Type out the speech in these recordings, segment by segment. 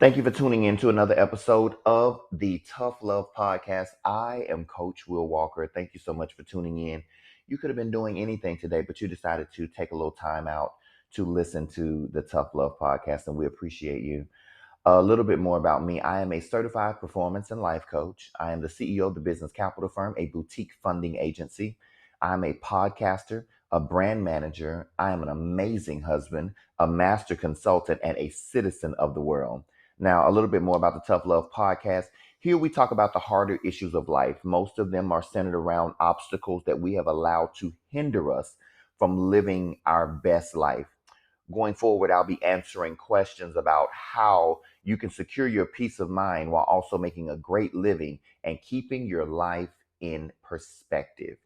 Thank you for tuning in to another episode of the Tough Love Podcast. I am Coach Will Walker. Thank you so much for tuning in. You could have been doing anything today, but you decided to take a little time out to listen to the Tough Love Podcast, and we appreciate you. A little bit more about me. I am a certified performance and life coach. I am the CEO of the Business Capital Firm, a boutique funding agency. I'm a podcaster, a brand manager. I am an amazing husband, a master consultant, and a citizen of the world. Now, a little bit more about the Tough Love Podcast. Here we talk about the harder issues of life. Most of them are centered around obstacles that we have allowed to hinder us from living our best life. Going forward, I'll be answering questions about how you can secure your peace of mind while also making a great living and keeping your life in perspective.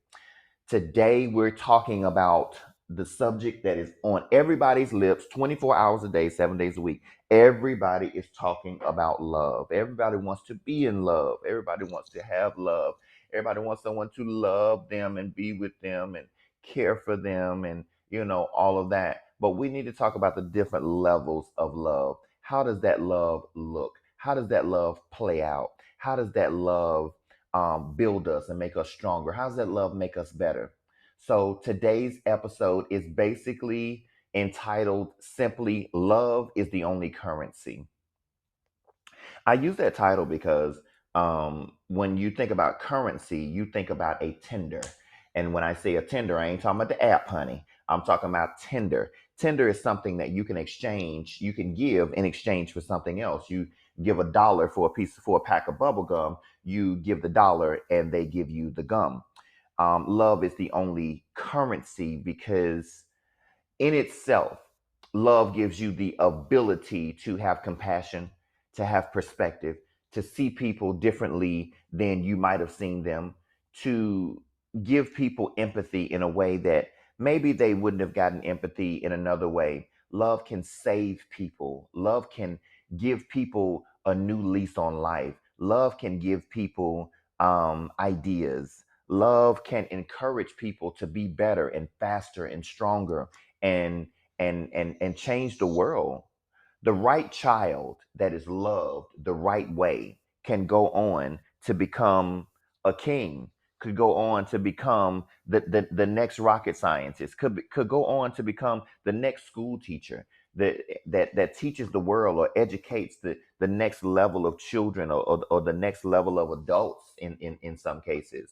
Today, we're talking about the subject that is on everybody's lips 24 hours a day, 7 days a week. Everybody is talking about love. Everybody wants to be in love. Everybody wants to have love. Everybody wants someone to love them and be with them and care for them and, all of that. But we need to talk about the different levels of love. How does that love look? How does that love play out? How does that love build us and make us stronger? How does that love make us better? So today's episode is basically entitled simply Love is the Only Currency. I use that title because when you think about currency, you think about a tender. And when I say a tender, I ain't talking about the app, honey. I'm talking about tender. Tender is something that you can exchange, you can give in exchange for something else. You give $1 for a pack of bubble gum, you give the dollar and they give you the gum. Love is the only currency because in itself, love gives you the ability to have compassion, to have perspective, to see people differently than you might have seen them, to give people empathy in a way that maybe they wouldn't have gotten empathy in another way. Love can save people. Love can give people a new lease on life. Love can give people ideas. Love can encourage people to be better and faster and stronger and and change the world. The right child that is loved the right way can go on to become a king, could go on to become the next rocket scientist, could go on to become the next school teacher that teaches the world or educates the next level of children or the next level of adults in some cases.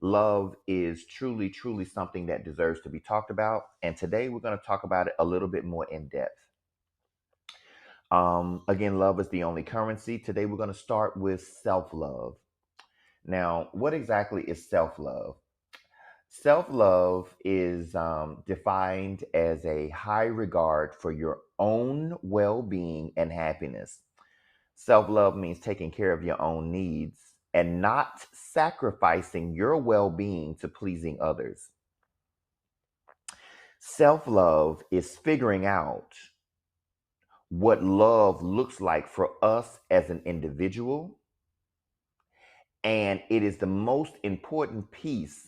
Love is truly, truly something that deserves to be talked about. And today we're going to talk about it a little bit more in depth. Again, love is the only currency. Today we're going to start with self love. Now, what exactly is self love? Self love is defined as a high regard for your own well being and happiness. Self love means taking care of your own needs and not sacrificing your well being to pleasing others. Self love is figuring out what love looks like for us as an individual, and it is the most important piece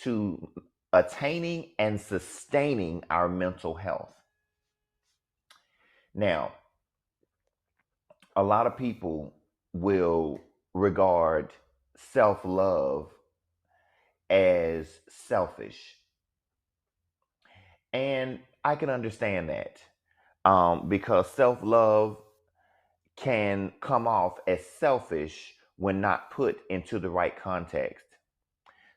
to attaining and sustaining our mental health. Now, a lot of people will regard self love as selfish. And I can understand that because self love can come off as selfish when not put into the right context.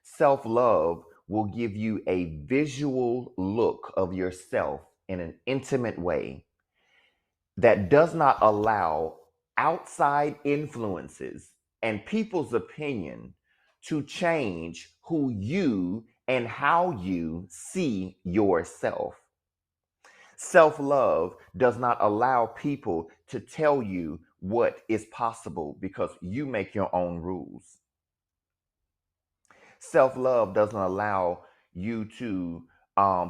Self love will give you a visual look of yourself in an intimate way that does not allow outside influences and people's opinion to change who you and how you see yourself. Self love does not allow people to tell you what is possible because you make your own rules. Self love doesn't allow you to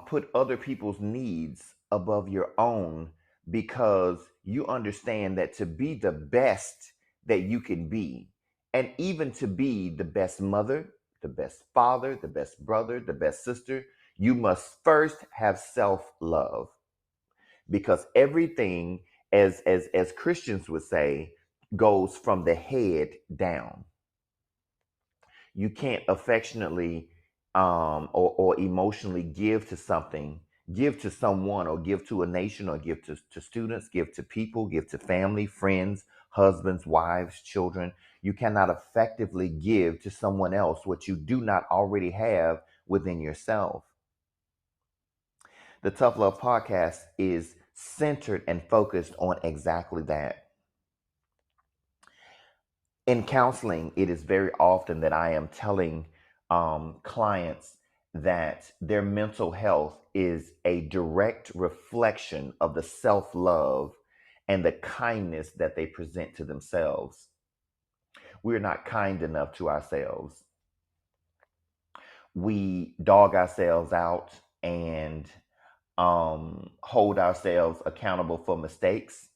put other people's needs above your own because you understand that to be the best that you can be, and even to be the best mother, the best father, the best brother, the best sister, you must first have self love because everything as Christians would say, goes from the head down. You can't affectionately or emotionally give to something, give to someone, or give to a nation, or give to students, give to people, give to family, friends, husbands, wives, children. You cannot effectively give to someone else what you do not already have within yourself. The Tough Love podcast is centered and focused on exactly that. In counseling, it is very often that I am telling clients that their mental health is a direct reflection of the self love and the kindness that they present to themselves. We're not kind enough to ourselves. We dog ourselves out and hold ourselves accountable for mistakes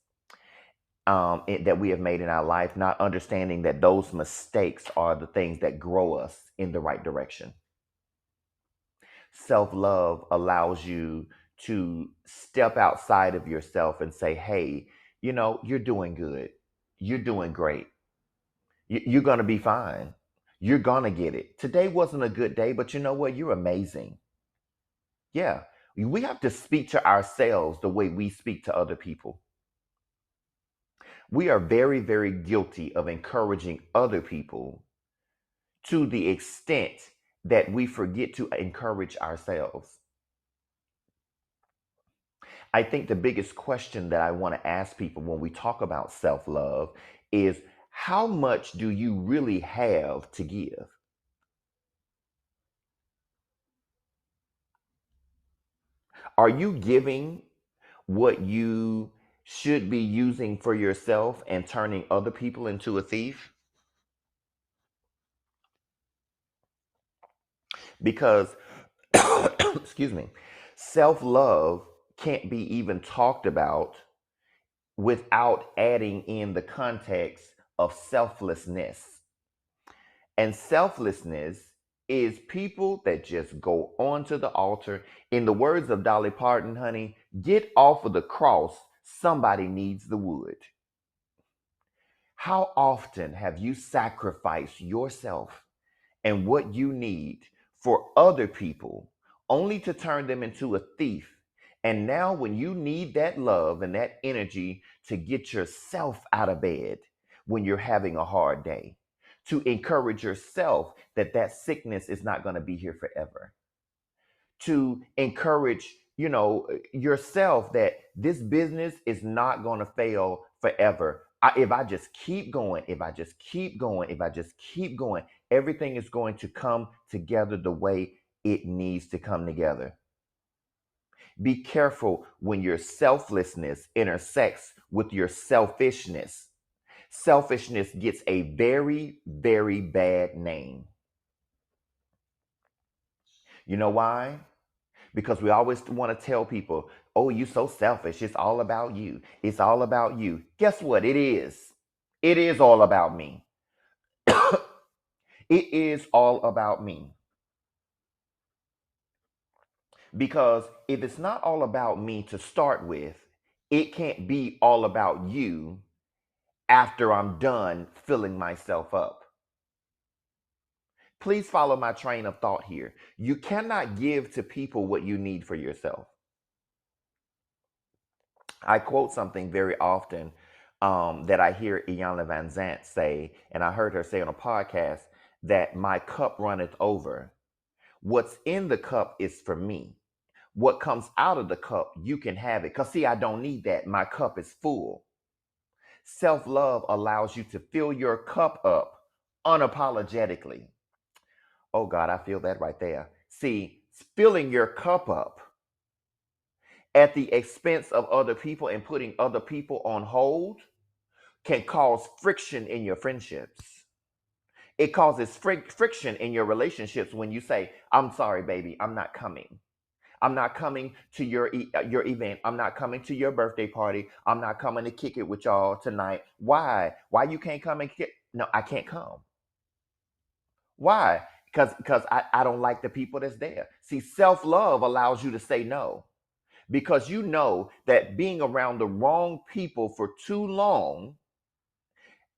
that we have made in our life, not understanding that those mistakes are the things that grow us in the right direction. Self love allows you to step outside of yourself and say, hey, you're doing good. You're doing great. You're going to be fine. You're going to get it. Today wasn't a good day, but you know what? You're amazing. Yeah. We have to speak to ourselves the way we speak to other people. We are very, very guilty of encouraging other people to the extent that we forget to encourage ourselves. I think the biggest question that I want to ask people when we talk about self love is, how much do you really have to give? Are you giving what you should be using for yourself and turning other people into a thief? Because, excuse me, self love can't be even talked about without adding in the context of selflessness. And selflessness is people that just go onto the altar. In the words of Dolly Parton, honey, get off of the cross. Somebody needs the wood. How often have you sacrificed yourself and what you need for other people only to turn them into a thief? And now, when you need that love and that energy to get yourself out of bed when you're having a hard day, to encourage yourself that that sickness is not going to be here forever, to encourage, yourself that this business is not going to fail forever. If I just keep going, if I just keep going, if I just keep going, everything is going to come together the way it needs to come together. Be careful when your selflessness intersects with your selfishness. Selfishness gets a very, very bad name. You know why? Because we always want to tell people, oh, you so selfish. It's all about you. It's all about you. Guess what? It is. It is all about me. It is all about me. Because if it's not all about me to start with, it can't be all about you after I'm done filling myself up. Please follow my train of thought here. You cannot give to people what you need for yourself. I quote something very often that I hear Iyanla Van Zant say, and I heard her say on a podcast, that my cup runneth over. What's in the cup is for me. What comes out of the cup, you can have it. Because, see, I don't need that. My cup is full. Self love allows you to fill your cup up unapologetically. Oh, God, I feel that right there. See, filling your cup up at the expense of other people and putting other people on hold can cause friction in your friendships. It causes friction in your relationships when you say, I'm sorry, baby, I'm not coming. I'm not coming to your event. I'm not coming to your birthday party. I'm not coming to kick it with y'all tonight. Why? Why you can't come and kick? No, I can't come. Why? Because I don't like the people that's there. See, self-love allows you to say no. because you know that being around the wrong people for too long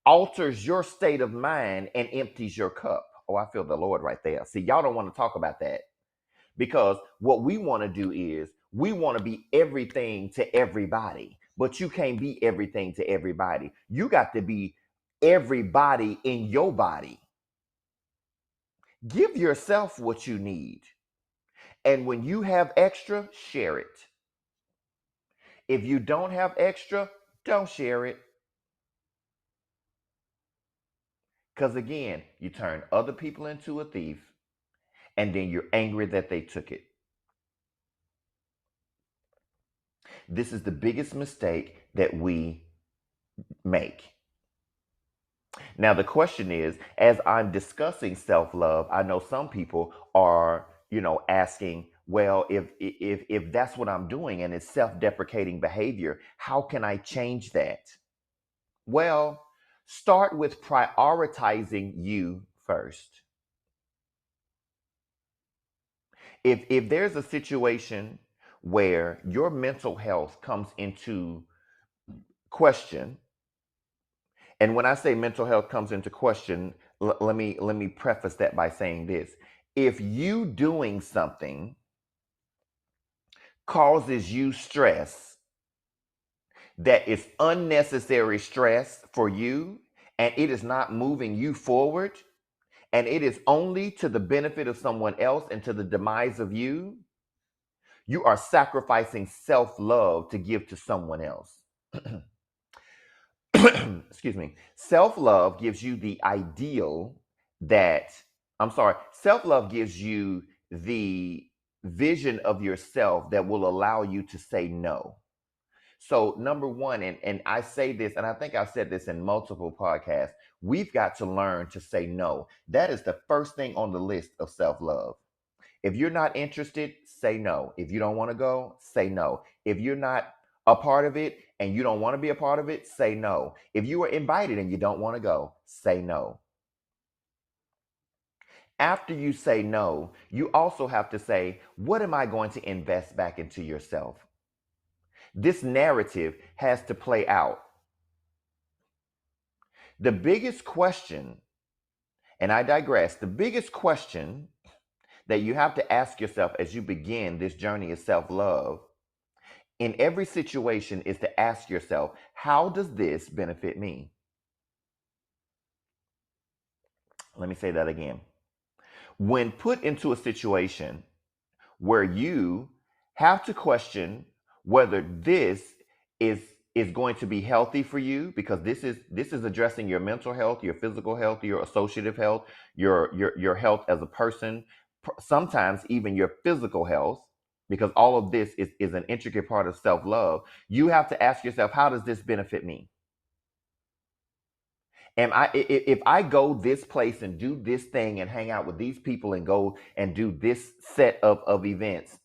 alters your state of mind and empties your cup. Oh, I feel the Lord right there. See, y'all don't want to talk about that because what we want to do is we want to be everything to everybody, but you can't be everything to everybody. You got to be everybody in your body. Give yourself what you need. And when you have extra, share it. If you don't have extra, don't share it. Because again, you turn other people into a thief and then you're angry that they took it. This is the biggest mistake that we make. Now, the question is, as I'm discussing self-love, I know some people are, asking, well, if that's what I'm doing and it's self-deprecating behavior, how can I change that? Well, start with prioritizing you first. If there's a situation where your mental health comes into question, and when I say mental health comes into question, let me preface that by saying this. If you doing something causes you stress that is unnecessary stress for you, and it is not moving you forward, and it is only to the benefit of someone else and to the demise of you, you are sacrificing self-love to give to someone else. Excuse me. Self-love gives you the ideal that, I'm sorry, self-love gives you the vision of yourself that will allow you to say no. So, number one, and I say this, and I think I've said this in multiple podcasts, we've got to learn to say no. That is the first thing on the list of self-love. If you're not interested, say no. If you don't want to go, say no. If you're not a part of it and you don't want to be a part of it, say no. If you were invited and you don't want to go, say no. After you say no, you also have to say, what am I going to invest back into yourself? This narrative has to play out. The biggest question, and I digress, the biggest question that you have to ask yourself as you begin this journey of self love in every situation is to ask yourself, how does this benefit me? Let me say that again. When put into a situation where you have to question whether this is is going to be healthy for you, because this is addressing your mental health, your physical health, your associative health, your health as a person, sometimes even your physical health, because all of this is an intricate part of self-love. You have to ask yourself, how does this benefit me? If I go this place and do this thing and hang out with these people and go and do this set of events,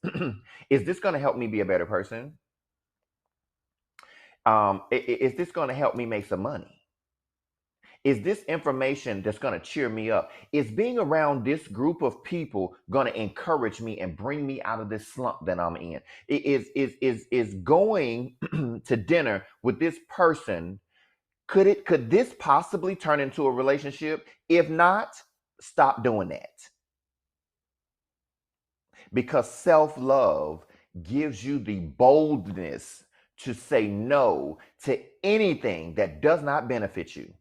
is this going to help me be a better person? Is this going to help me make some money? Is this information that's going to cheer me up? Is being around this group of people going to encourage me and bring me out of this slump that I'm in? Is going to dinner with this person, could this possibly turn into a relationship? If not, stop doing that. Because self-love gives you the boldness to say no to anything that does not benefit you.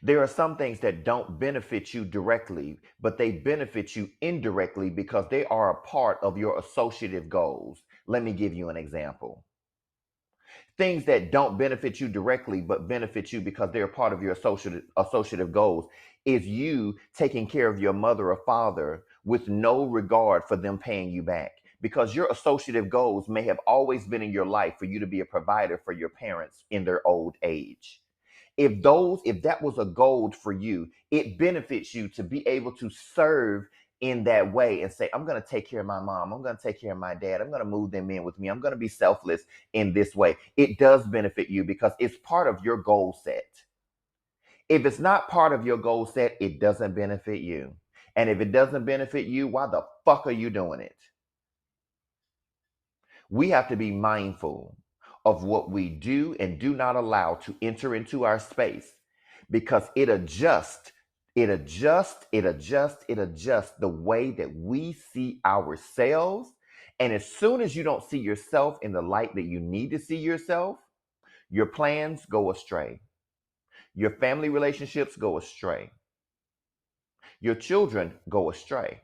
There are some things that don't benefit you directly, but they benefit you indirectly because they are a part of your associative goals. Let me give you an example. Things that don't benefit you directly but benefit you because they're part of your associative goals is you taking care of your mother or father with no regard for them paying you back, because your associative goals may have always been in your life for you to be a provider for your parents in their old age. If that was a goal for you, it benefits you to be able to serve in that way and say, I'm going to take care of my mom, I'm going to take care of my dad, I'm going to move them in with me, I'm going to be selfless in this way. It does benefit you because it's part of your goal set. If it's not part of your goal set, it doesn't benefit you. And if it doesn't benefit you, why the fuck are you doing it? We have to be mindful of what we do and do not allow to enter into our space, because it adjusts the way that we see ourselves. And as soon as you don't see yourself in the light that you need to see yourself, your plans go astray. Your family relationships go astray. Your children go astray.